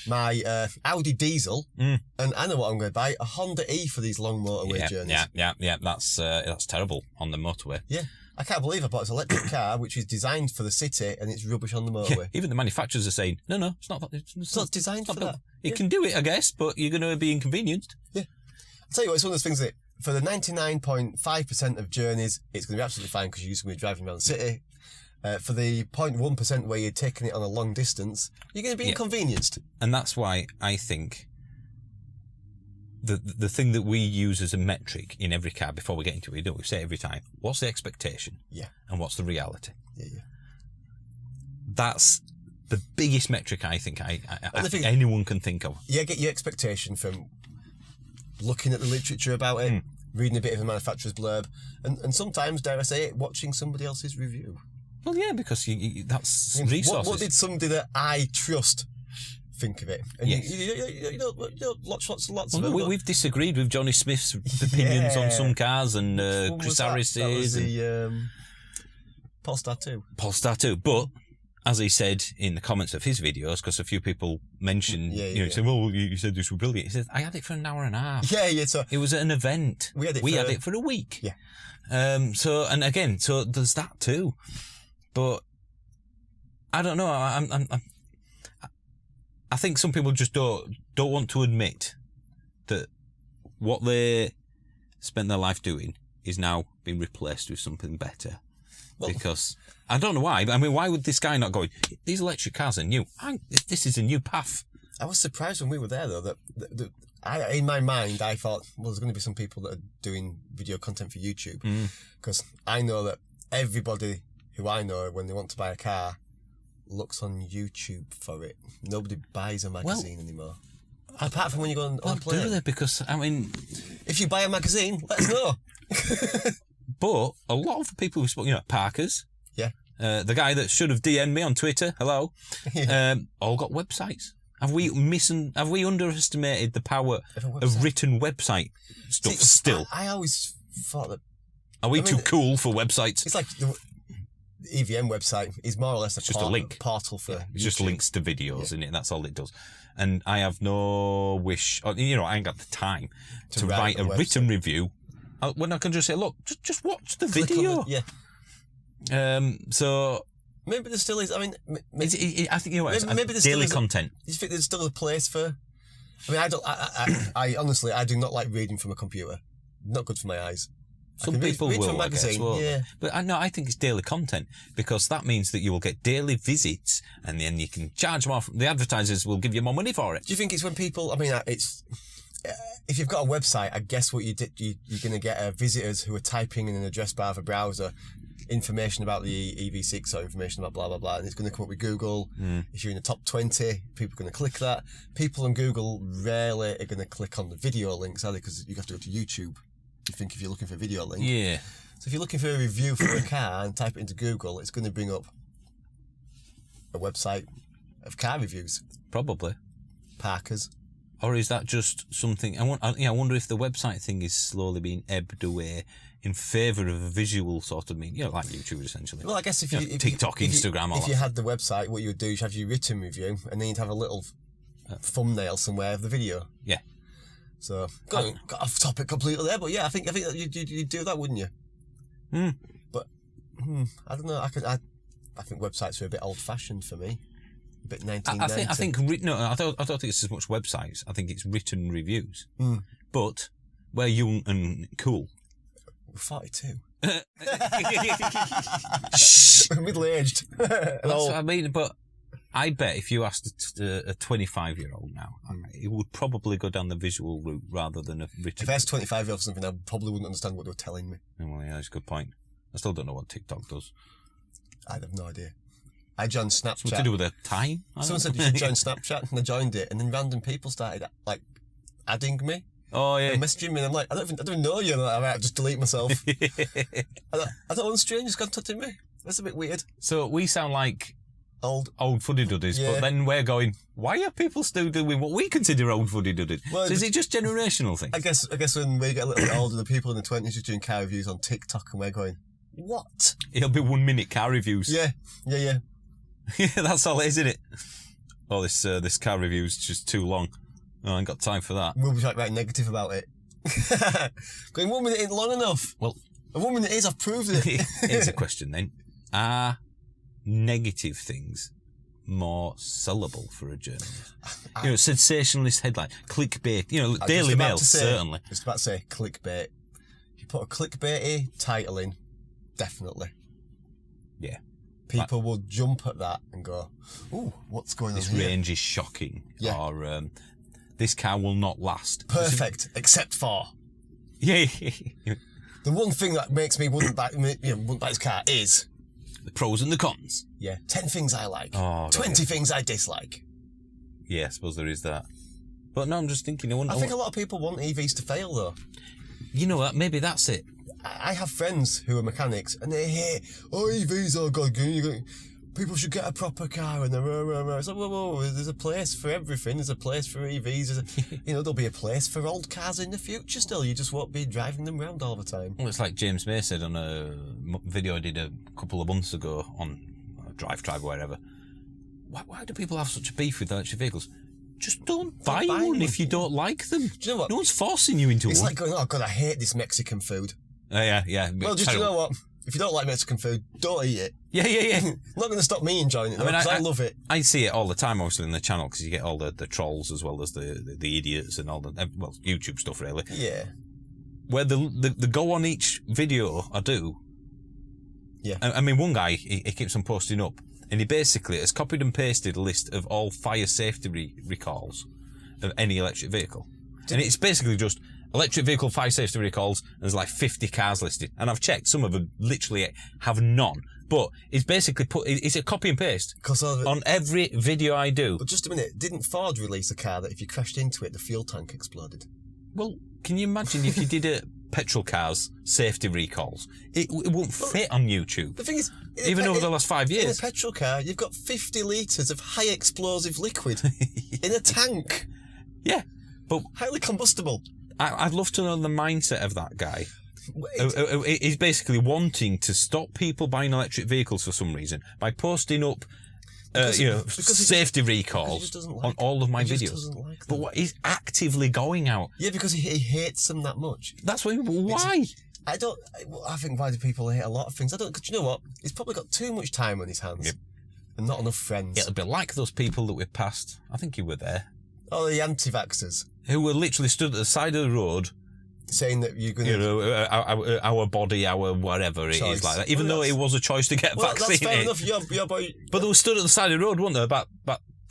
my Audi diesel, and I know what I'm going to buy, a Honda E for these long motorway journeys. Yeah. That's terrible on the motorway. Yeah. I can't believe I bought this electric car, which is designed for the city, and it's rubbish on the motorway. Yeah, even the manufacturers are saying, no, it's not. It's not designed for that. It can do it, I guess, but you're going to be inconvenienced. Yeah. I'll tell you what, it's one of those things that for the 99.5% of journeys, it's going to be absolutely fine because you're just going to be driving around the city. For the 0.1% where you're taking it on a long distance, you're going to be inconvenienced. And that's why I think the thing that we use as a metric in every car before we get into it, we say every time, what's the expectation? Yeah. And what's the reality? Yeah. That's the biggest metric I think anyone can think of. Yeah, get your expectation from looking at the literature about it, reading a bit of a manufacturer's blurb, and sometimes, dare I say it, watching somebody else's review. Well, yeah, because that's resources. What did somebody that I trust think of it? And you know, lots of them. We've disagreed with Johnny Smith's opinions on some cars and Chris Harris's. That was the Polestar 2. Polestar 2, but as he said in the comments of his videos, because a few people mentioned, said, well, you said this was brilliant. He said, I had it for an hour and a half. Yeah. So it was at an event. We had it for a week. Yeah. So there's that too. But I don't know. I think some people just don't want to admit that what they spent their life doing is now being replaced with something better. Well, because I don't know why. I mean, why would this guy not go, these electric cars are new. This is a new path. I was surprised when we were there, though, that in my mind, I thought, well, there's going to be some people that are doing video content for YouTube. Because I know that everybody who I know, when they want to buy a car, looks on YouTube for it. Nobody buys a magazine anymore. Apart from when you go on a plane. Do they? Because, I mean... If you buy a magazine, let us know. But a lot of the people who spoke, Parkers. Yeah. The guy that should have DM'd me on Twitter, hello, all got websites. Have we underestimated the power of written website stuff still? I always thought that... Are we too cool for websites? It's like the EVM website is more or less just a link. Portal for It's just links to videos, isn't it? That's all it does. And I have no wish, I ain't got the time to write a written review when I can just say, look, just watch the video. So... Maybe there still is. I mean, I think maybe there's daily still content. Do you think there's still a place for? I mean, I honestly, I do not like reading from a computer. Not good for my eyes. Some people read will, from a magazine, yeah. But I think it's daily content because that means that you will get daily visits, and then you can charge more. The advertisers will give you more money for it. Do you think it's when people? I mean, it's if you've got a website, I guess what you're going to get visitors who are typing in an address bar of a browser information about the EV6 or information about blah blah blah, and it's going to come up with Google. If you're in the top 20, people are going to click that. People on Google rarely are going to click on the video links, are they? Because you have to go to YouTube. You think if you're looking for a video link, yeah. So if you're looking for a review for a car and type it into Google, it's going to bring up a website of car reviews. Probably. Parkers. Or is that just something? I wonder if the website thing is slowly being ebbed away in favour of a visual sort of mean, like YouTube essentially. Well, I guess if you TikTok, Instagram, all if you had the website, what you would do is have your written review, and then you'd have a little thumbnail somewhere of the video. Yeah. So got off topic completely there, but yeah, I think that you'd do that, wouldn't you? But I don't know. I think websites are a bit old fashioned for me. A bit 1990. I don't think it's as much websites. I think it's written reviews. But we're young and cool. We're 42. Shh. We're middle aged. That's what I mean. But I bet if you asked a 25-year-old now, he would probably go down the visual route rather than a written. If I asked 25-year-old something, I probably wouldn't understand what they were telling me. Well, yeah, that's a good point. I still don't know what TikTok does. I have no idea. I joined Snapchat. Something to do with a time? Someone said you should join Snapchat, and I joined it, and then random people started adding me. Oh yeah, and messaging me, and I'm like, I don't even know you. I might just delete myself. I don't want strangers contacting me. That's a bit weird. So we sound like old fuddy-duddies, but then we're going, why are people still doing what we consider old fuddy-duddies? Well, so is it just generational thing? I guess when we get a little bit older, the people in the 20s are doing car reviews on TikTok, and we're going, what? It'll be 1 minute car reviews. Yeah. Yeah, that's all it is, isn't it? Oh, this car review's just too long. Oh, I ain't got time for that. We'll be right negative about it. Going 1 minute ain't long enough. Well, 1 minute is, I've proved it. Here's a question then. Are negative things more sellable for a journalist? Sensationalist headline, clickbait, Daily Mail, certainly. Just about to say clickbait. If you put a clickbaity title in, definitely. Yeah. People will jump at that and go, ooh, what's going on here? This range is shocking. Yeah. Or this car will not last. Perfect, except for... Yeah. The one thing that makes me wouldn't buy this car is... the pros and the cons. Yeah. 10 things I like. 20 things I dislike. Yeah, I suppose there is that. But no, I'm just thinking... I think a lot of people want EVs to fail, though. You know what? Maybe that's it. I have friends who are mechanics, and they hear, EVs are good. People should get a proper car, and they're it's like, whoa, there's a place for everything. There's a place for EVs. There'll be a place for old cars in the future still. You just won't be driving them around all the time. Well, it's like James May said on a video I did a couple of months ago on Drive Tribe or wherever. Why do people have such a beef with electric vehicles? Just don't buy one if you don't like them. Do you know what? No one's forcing you into one. It's like going, oh God, I hate this Mexican food. Yeah. Well, just you know what? If you don't like Mexican food, don't eat it. Yeah. Not going to stop me enjoying it, because I love it. I see it all the time, obviously, on the channel, because you get all the trolls as well as the idiots and all the YouTube stuff, really. Yeah. Where the go on each video I do. Yeah. I mean, one guy, he keeps on posting up, and he basically has copied and pasted a list of all fire safety recalls of any electric vehicle. And it's basically just electric vehicle fire safety recalls, and there's like 50 cars listed. And I've checked, some of them literally have none. But it's basically it's a copy and paste on every video I do. But just a minute, didn't Ford release a car that if you crashed into it, the fuel tank exploded? Well, can you imagine if you did a petrol cars safety recalls? It won't fit on YouTube. The thing is, even over the last 5 years. In a petrol car, you've got 50 litres of high explosive liquid in a tank. Yeah, but highly combustible. I'd love to know the mindset of that guy. He's basically wanting to stop people buying electric vehicles for some reason by posting up, safety recalls on all of my videos. But what, he's actively going out. Yeah, because he hates them that much. That's why. I think why do people hate a lot of things? Because you know what? He's probably got too much time on his hands. Yep. And not enough friends. It'll be like those people that we passed. I think you were there. Oh, the anti-vaxxers. Who were literally stood at the side of the road saying that you're going to... our body, our whatever it is like that. Even though it was a choice to get vaccinated. That's fair enough. But they were stood at the side of the road, weren't there? About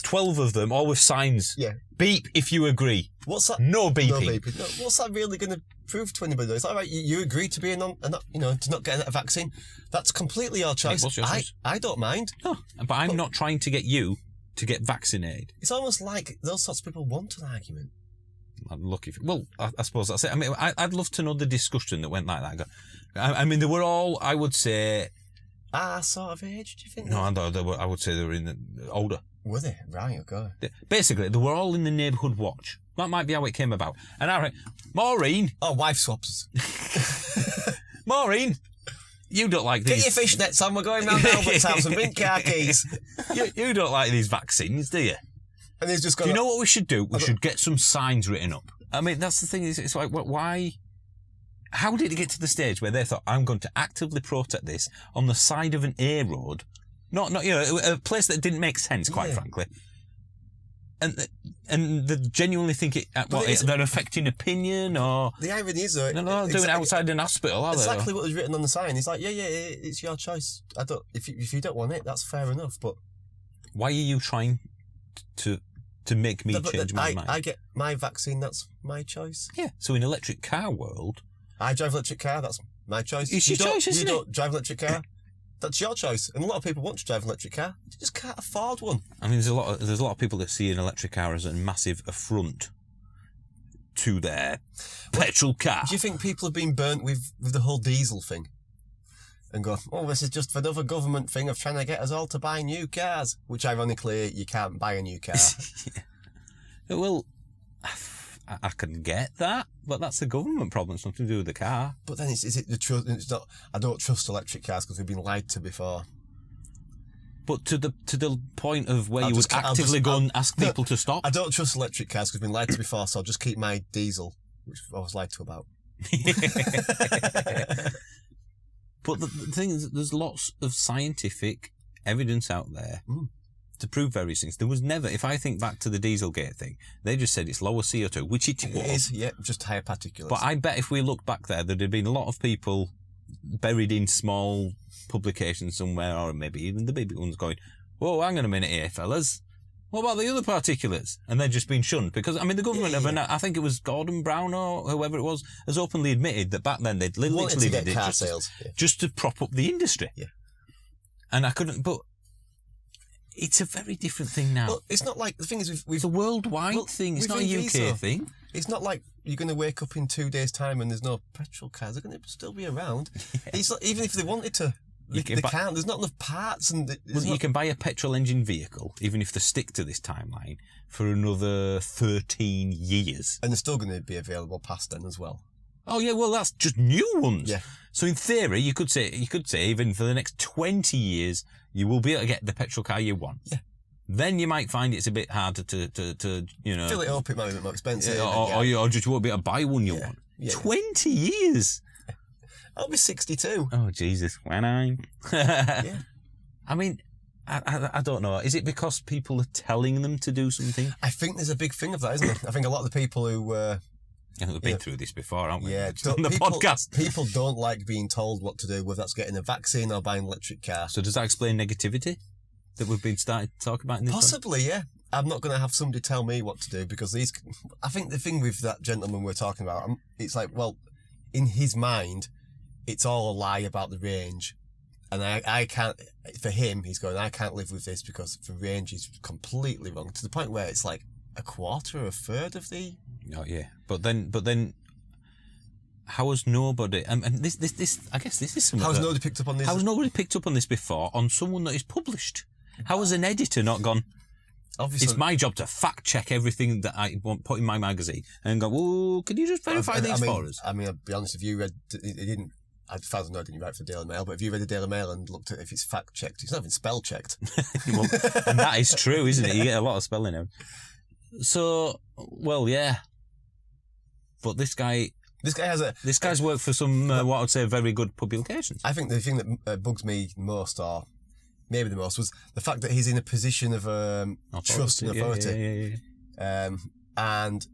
12 of them, all with signs. Yeah. Beep if you agree. What's that? No beeping. No beeping. No, what's that really going to prove to anybody? It's like, right, you agree to be to not get a vaccine. That's completely your choice. What's your choice? I don't mind. No, but I'm not trying to get you to get vaccinated. It's almost like those sorts of people want an argument. I'm lucky. I suppose that's it. I mean, I'd love to know the discussion that went like that. I mean, they were all, I would say... Our sort of age, do you think? No, I would say they were in the older. Were they? Right, okay. Basically, they were all in the neighbourhood watch. That might be how it came about. And I went, Maureen... Oh, wife swaps. Maureen, you don't like these... Get your fishnets on, we're going round Albert's house and bring car keys. You don't like these vaccines, do you? And he's just do you know what we should do? We should get some signs written up. I mean, that's the thing. It's like, why? How did it get to the stage where they thought, I'm going to actively protect this on the side of an A road? Not a place that didn't make sense, quite frankly. And they genuinely think they're affecting opinion, or... The irony is, though... They're not doing it outside an hospital, are they? Exactly what was written on the sign. He's like, yeah, it's your choice. If you don't want it, that's fair enough, but... Why are you trying to make me change my mind? I get my vaccine, that's my choice. Yeah, so in electric car world... I drive electric car, that's my choice. It's your choice, isn't it? You don't drive electric car, that's your choice. And a lot of people want to drive an electric car, they just can't afford one. I mean, there's a lot of people that see an electric car as a massive affront to their petrol car. Do you think people have been burnt with the whole diesel thing? And go, oh, this is just another government thing of trying to get us all to buy new cars. Which, ironically, you can't buy a new car. Well, I can get that, but that's a government problem. It's nothing to do with the car. But then is it the truth? It's not. I don't trust electric cars because we've been lied to before. But to the point of where you would actively go and ask people to stop. I don't trust electric cars because we've been lied to before, so I'll just keep my diesel, which I was lied to about. But the thing is, there's lots of scientific evidence out there to prove various things. There was never, if I think back to the Dieselgate thing, they just said it's lower CO2, which it was. It is, yeah, just higher particulates. But I bet if we look back there'd have been a lot of people buried in small publications somewhere, or maybe even the big ones going, whoa, hang on a minute here, fellas. What about the other particulates? And they're just being shunned. Because, I mean, the government I think it was Gordon Brown or whoever it was, has openly admitted that back then they'd literally did it just to prop up the industry. Yeah. And I couldn't, but it's a very different thing now. Well, it's not like, the thing is, it's a worldwide thing. It's not a UK thing. It's not like you're going to wake up in 2 days' time and there's no petrol cars. They're going to still be around. Yeah. It's not, even if they wanted to. They can't. There's not enough parts, and you can buy a petrol engine vehicle, even if they stick to this timeline, for another 13 years, and they're still going to be available past then as well. Oh yeah, well that's just new ones. Yeah. So in theory, you could say even for the next 20 years, you will be able to get the petrol car you want. Yeah. Then you might find it's a bit harder to fill it up. It might be a bit more expensive. Or you won't be able to buy one you want. Yeah. 20 years. I'll be 62. Oh, Jesus. When I... Yeah. I mean, I don't know. Is it because people are telling them to do something? I think there's a big thing of that, isn't there? I think a lot of the people who... we've been through this before, haven't we? Yeah. On the podcast. People don't like being told what to do, whether that's getting a vaccine or buying an electric car. So does that explain negativity that we've been starting to talk about in this Possibly, yeah. I'm not going to have somebody tell me what to do because I think the thing with that gentleman we're talking about, it's like, well, in his mind, it's all a lie about the range. And I can't, for him, he's going, I can't live with this because the range is completely wrong to the point where it's like a quarter or a third of the... Oh, yeah. But then, how has nobody, and this, I guess this is something. How has nobody picked up on this? How has nobody picked up on this before on someone that is published? How has an editor not gone, Obviously, it's my job to fact check everything that I want put in my magazine and go, well, can you just verify these for us? I mean, I'll be honest, if you read, it didn't, as far as I know, it didn't write for the Daily Mail, but if you read the Daily Mail and looked at if it's fact checked, it's not even spell checked. Well, and that is true, isn't it? You get a lot of spelling out. So, well, yeah. But this guy's worked for some, what I would say, very good publications. I think the thing that bugs me most, or maybe the most, was the fact that he's in a position of trust and authority. Yeah. And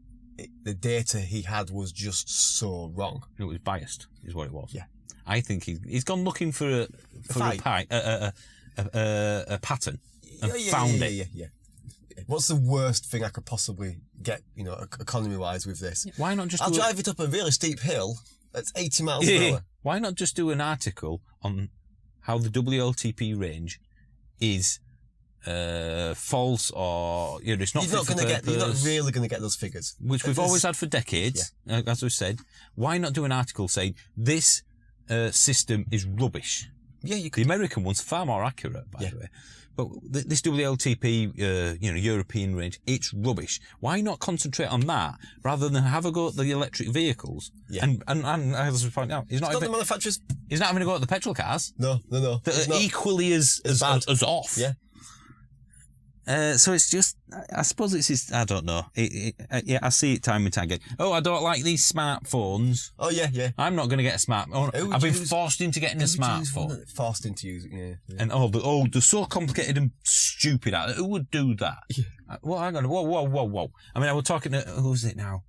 the data he had was just so wrong. It was biased, is what it was. Yeah. I think he's gone looking for a pattern and found it. Yeah. What's the worst thing I could possibly get, economy-wise with this? Why not just I'll drive it up a really steep hill that's 80 miles an hour. Why not just do an article on how the WLTP range is false or it's not fit for purpose? You're not really going to get those figures. Which we've always had for decades, as we've said. Why not do an article saying this system is rubbish? Yeah, you could. The American one's far more accurate, by the way. But this WLTP, European range, it's rubbish. Why not concentrate on that rather than have a go at the electric vehicles? Yeah. And as I point out, he's not the manufacturers. He's not having to go at the petrol cars. No. That are equally as off. Yeah. So it's just, I suppose it's just, I don't know. I see it time and time again. Oh, I don't like these smartphones. Oh, yeah. I'm not going to get a smartphone. I've been forced into getting a smartphone. Forced into using it, yeah. And they're so complicated and stupid. Who would do that? Yeah. Well, hang on. Whoa. I mean, I was talking to, who was it now?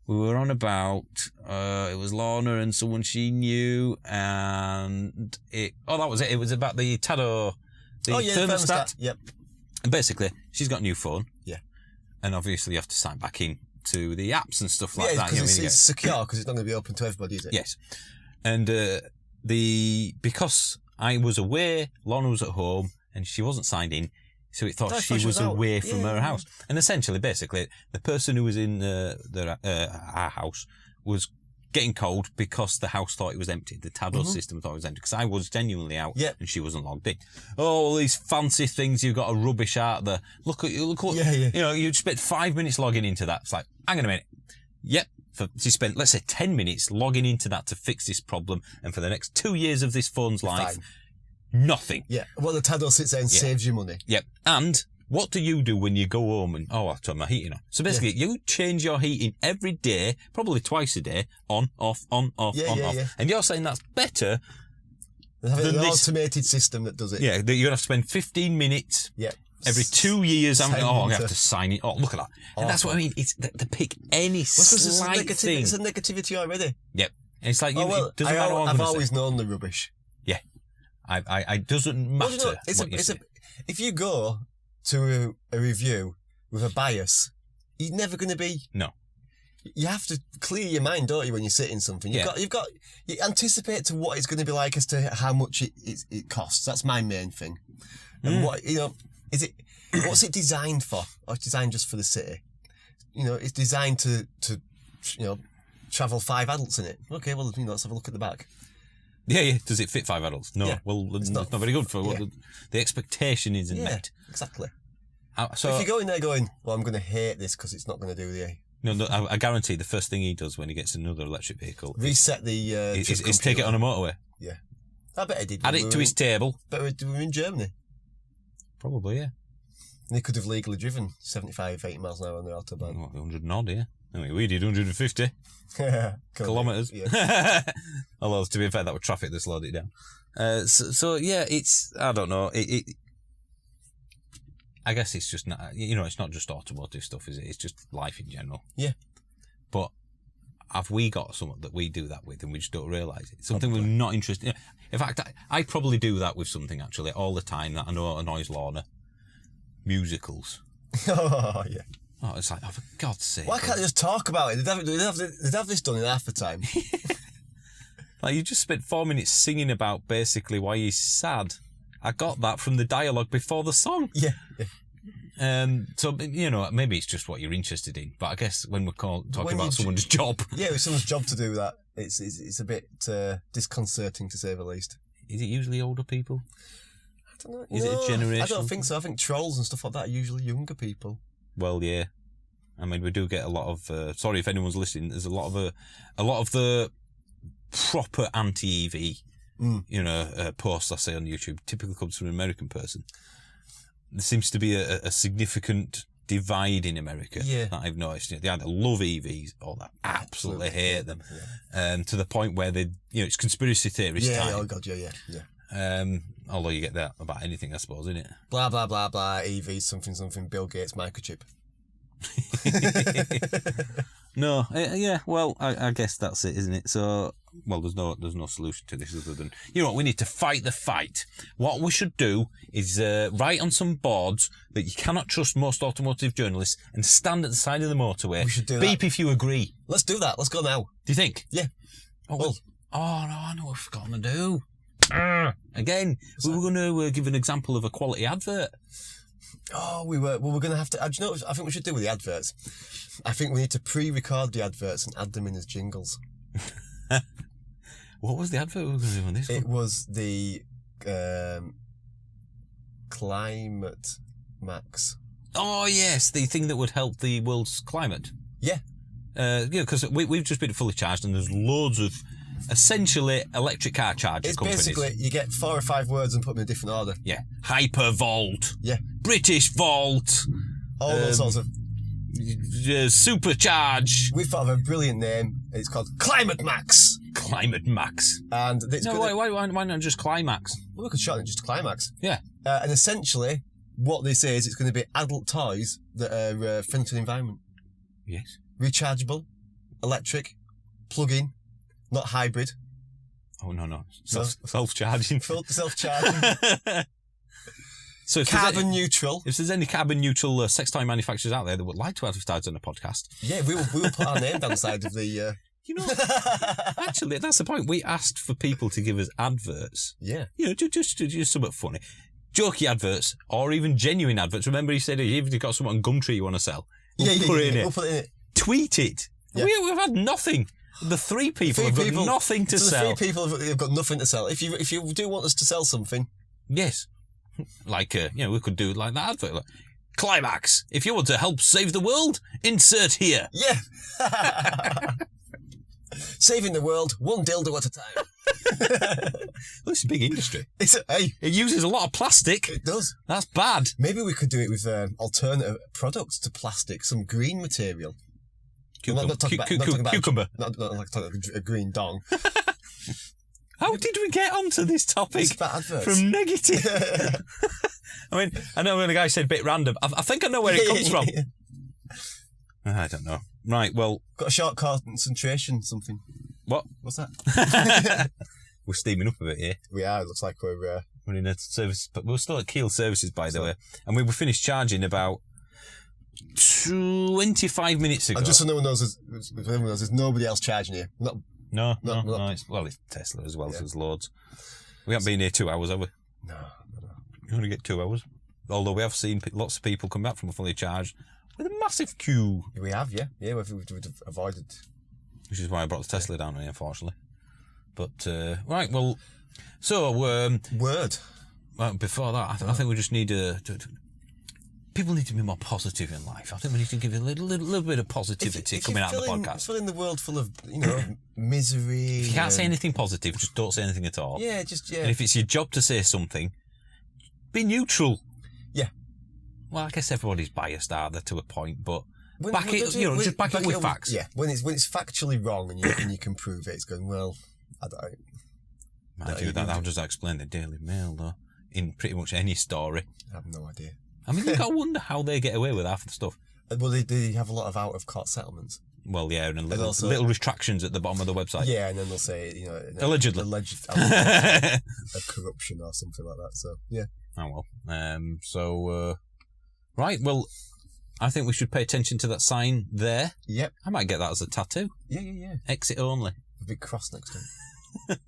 We were on about, it was Lorna and someone she knew, and that was it. It was about the Tado, the thermostat. Yep. And basically, she's got a new phone. Yeah. And obviously you have to sign back in to the apps and stuff like that. Yeah, because it's secure, because it's not going to be open to everybody, is it? Yes. And because I was away, Lorna was at home, and she wasn't signed in, so it thought she was away from her house. And essentially, basically, the person who was in our house was getting cold because the house thought it was empty. The Tado system thought it was empty because I was genuinely out and she wasn't logged in. Oh, all these fancy things you've got to rubbish out there. Look what you spent 5 minutes logging into that. It's like, hang on a minute. Yep. She spent, let's say, 10 minutes logging into that to fix this problem, and for the next 2 years of this phone's life, nothing. Yeah. Well, the Tado sits there and saves you money. Yep. And what do you do when you go home and, I turn my heating on? So basically, you change your heating every day, probably twice a day, on, off. Yeah. And you're saying that's better than an automated system that does it. Yeah, that you're going to have to spend 15 minutes every 2 years. I'm going to have to sign it. Oh, look at that. And that's what I mean. It's to pick any slight thing. It's a negativity already. Yep. And it's like, it doesn't matter what I've always known the rubbish. Yeah. I doesn't matter if you go to a review with a bias, you're never going to be. No. You have to clear your mind, don't you, when you're sitting something? You anticipate to what it's going to be like as to how much it costs. That's my main thing. And what's it designed for? Or it's designed just for the city? It's designed to travel 5 adults in it. Okay, well, let's have a look at the back. Yeah. Does it fit 5 adults? No. Yeah. Well, it's not very good for what the expectation isn't met. Exactly. So if you go in there going, well, I'm going to hate this because it's not going to do the... No, I guarantee the first thing he does when he gets another electric vehicle... Reset the... is take it on a motorway. Yeah. I bet he did. Add it to his table. But we were in Germany. Probably, yeah. And he could have legally driven 75, 80 miles an hour on the Autobahn. 100 and odd, yeah. I mean, we did 150 kilometres. Yeah. Although, to be fair, that was traffic that slowed it down. It's... I don't know. I guess it's just not... it's not just automotive stuff, is it? It's just life in general. Yeah. But have we got something that we do that with and we just don't realise it? Something we're not interested in. In fact, I probably do that with something, actually, all the time that I know annoys Lorna. Musicals. Oh, yeah. Oh, it's like, oh, for God's sake. Why can't they just talk about it? They'd have this done in half the time. Like, you just spent 4 minutes singing about basically why he's sad. I got that from the dialogue before the song. Yeah. So, you know, maybe it's just what you're interested in. But I guess when we're talking When about you someone's job. Yeah, it's someone's job to do that. It's a bit disconcerting, to say the least. Is it usually older people? I don't know. Is it a generational? I don't think so. I think trolls and stuff like that are usually younger people. Well, yeah. I mean, we do get a lot of. Sorry if anyone's listening. There's a lot of the proper anti-EV, posts I say on YouTube. Typically comes from an American person. There seems to be a significant divide in America that I've noticed. They either love EVs or they absolutely hate them, to the point where it's conspiracy theorist time. Oh god, yeah. Although you get that about anything, I suppose, isn't it? Blah blah blah blah. EVs, something, Bill Gates microchip. No, yeah. Well, I guess that's it, isn't it? So, well, there's no solution to this other than, you know what, we need to fight the fight. What we should do is write on some boards that you cannot trust most automotive journalists and stand at the side of the motorway. We should do Beep that. if you agree. Let's do that. Let's go now. Do you think? Yeah. Oh, Well, no, I know what I've forgotten to do. Again, we were going to give an example of a quality advert. Oh, we're going to have to. Do you know what I think we should do with the adverts? I think we need to pre-record the adverts and add them in as jingles. What was the advert we were going to do on this one? It was the Climate Max. Oh, yes, the thing that would help the world's climate. Yeah. Because we've just been fully charged and there's loads of essentially electric car charger It's companies. basically, you get 4 or 5 words and put them in a different order. Yeah. Hypervolt. Yeah. British Volt. All those sorts of... Supercharge. We thought of a brilliant name. It's called Climate Max. Climate Max. And it's No, gonna, why not just Climax? well, we could shorten it just to Climax. Yeah. And essentially, what they say is it's going to be adult toys that are friendly to the environment. Yes. Rechargeable, electric, plug-in, not hybrid, Oh, no. Self-charging. self-charging, So if carbon neutral. if there's any carbon neutral sex toy manufacturers out there that would like to advertise on a podcast, Yeah, we will put our name down the side of the... you know, actually, that's the point. We asked for people to give us adverts. Yeah. You know, just something funny. Jokey adverts, or even genuine adverts. Remember he said, if you've got something on Gumtree you want to sell, we'll put it in it. We'll put it in it. Tweet it. Yeah. We've had nothing. The three people have got nothing to so sell. The 3 people have got nothing to sell. If you do want us to sell something... Yes. Like, we could do like that advert. Like, Climax. If you want to help save the world, insert here. Yeah. Saving the world, one dildo at a time. Well, it's a big industry. Hey, It uses a lot of plastic. it does. That's bad. Maybe we could do it with alternative products to plastic, some green material. Not talking about Cucumber. Not like talking about a green dong. How did we get onto this topic It's about adverts. from negative? I mean, I know when the guy said bit random. I think I know where it comes from. I don't know. Right, well... Got a short concentration something. What? What's that? We're steaming up a bit here. We are. It looks like we're... We're in a service... But we're still at Keel Services, by the way. And we were finished charging about 25 minutes ago. And just so no one knows, there's nobody else charging here. No. It's Tesla as well, so there's loads. We haven't been here 2 hours, have we? No. You only get 2 hours. Although we have seen lots of people come back from a fully charged with a massive queue. We have, yeah. Yeah, we've avoided... Which is why I brought the Tesla down here, unfortunately. But, right, well... So, Word. well, before that, I think we just need people need to be more positive in life. I think we need to give it a little bit of positivity coming out of the podcast. Filling the world full of, misery. If you can't say anything positive, just don't say anything at all. Yeah, And if it's your job to say something, be neutral. Yeah. Well, I guess everybody's biased, are they, to a point, but just back it with facts. Yeah, when it's factually wrong and you can prove it, it's going, well, I don't know. Mind you, that'll just explain the Daily Mail, though, in pretty much any story. I have no idea. I mean, you've got to wonder how they get away with half the stuff. Well, they have a lot of out-of-court settlements. Well, yeah, and also- little restrictions at the bottom of the website. Yeah, and then they'll say, Allegedly. alleged of corruption or something like that. So, yeah. Oh, well. Right, well, I think we should pay attention to that sign there. Yep. I might get that as a tattoo. Yeah. Exit only. A big cross next to it.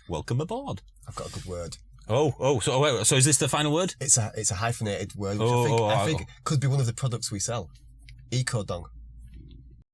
Welcome aboard. I've got a good word. So is this the final word? It's a hyphenated word, which I think could be one of the products we sell. Eco-dong.